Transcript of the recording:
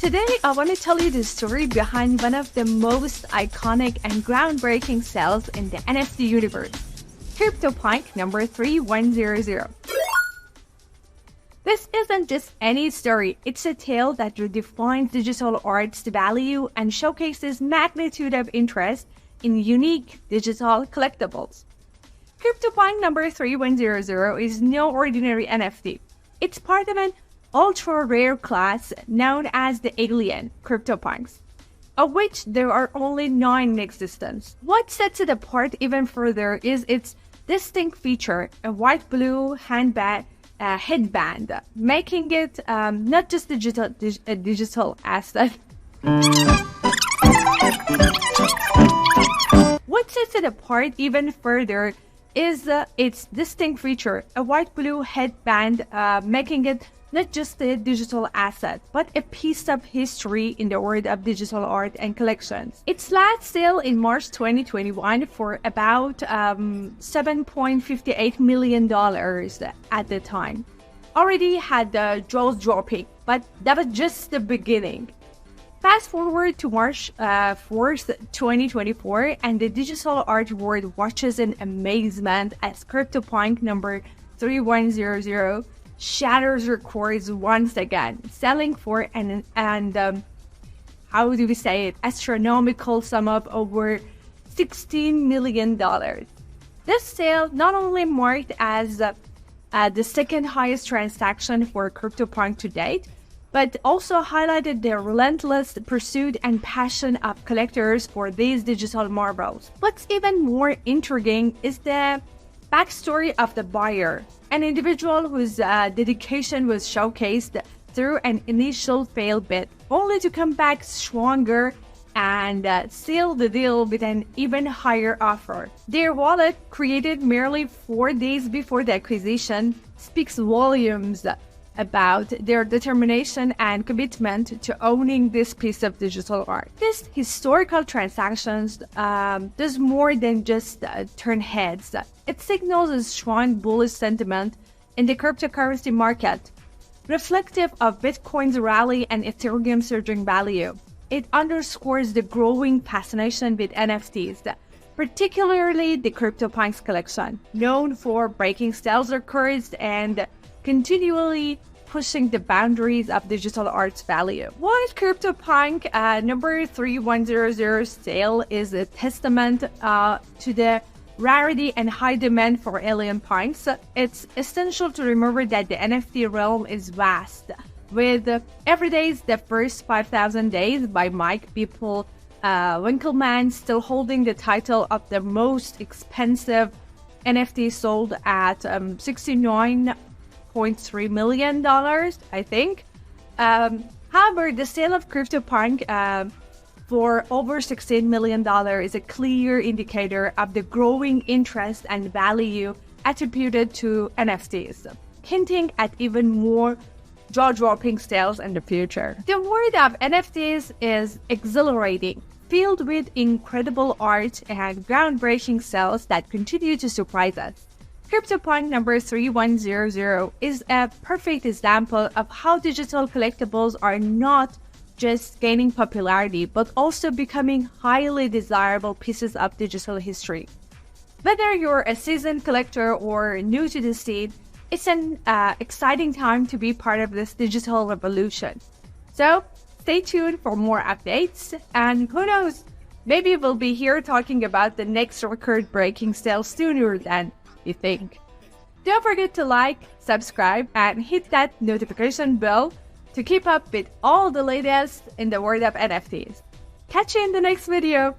Today, I want to tell you the story behind one of the most iconic and groundbreaking sales in the NFT universe, CryptoPunk number 3100. This isn't just any story, it's a tale that redefines digital art's value and showcases magnitude of interest in unique digital collectibles. CryptoPunk number 3100 is no ordinary NFT. It's part of an ultra-rare class known as the Alien CryptoPunks, of which there are only 9 in existence. What sets it apart even further is its distinct feature, a white-blue headband, making it not just a digital asset. What sets it apart even further is its distinct feature, a white-blue headband, making it not just a digital asset, but a piece of history in the world of digital art and collections. Its last sale in March 2021 for about $7.58 million at the time already had the jaws dropping, but that was just the beginning. Fast forward to March 4th, 2024, and the digital art world watches in amazement as CryptoPunk number 3100 shatters records once again, selling for astronomical sum of over $16 million. This sale not only marked as the second highest transaction for CryptoPunk to date, but also highlighted the relentless pursuit and passion of collectors for these digital marvels. What's even more intriguing is the backstory of the buyer, an individual whose dedication was showcased through an initial failed bid, only to come back stronger and seal the deal with an even higher offer. Their wallet, created merely 4 days before the acquisition, speaks volumes about their determination and commitment to owning this piece of digital art. This historical transactions does more than just turn heads. It signals a strong bullish sentiment in the cryptocurrency market, reflective of Bitcoin's rally and Ethereum's surging value. It underscores the growing fascination with NFTs, particularly the CryptoPunks collection, known for breaking sales records and continually pushing the boundaries of digital art's value. While CryptoPunk number 3100 sale is a testament to the rarity and high demand for Alien Punks, it's essential to remember that the NFT realm is vast, with Every Day's The First 5,000 Days by Mike Beeple Winkleman still holding the title of the most expensive NFT sold at $69.3 million, I think. However, the sale of CryptoPunk for over $16 million is a clear indicator of the growing interest and value attributed to NFTs, hinting at even more jaw-dropping sales in the future. The world of NFTs is exhilarating, filled with incredible art and groundbreaking sales that continue to surprise us. CryptoPunk number 3100 is a perfect example of how digital collectibles are not just gaining popularity, but also becoming highly desirable pieces of digital history. Whether you're a seasoned collector or new to the scene, it's an exciting time to be part of this digital revolution. So stay tuned for more updates, and who knows, maybe we'll be here talking about the next record-breaking sale sooner than you think. Don't forget to like, subscribe, and hit that notification bell to keep up with all the latest in the world of NFTs. Catch you in the next video.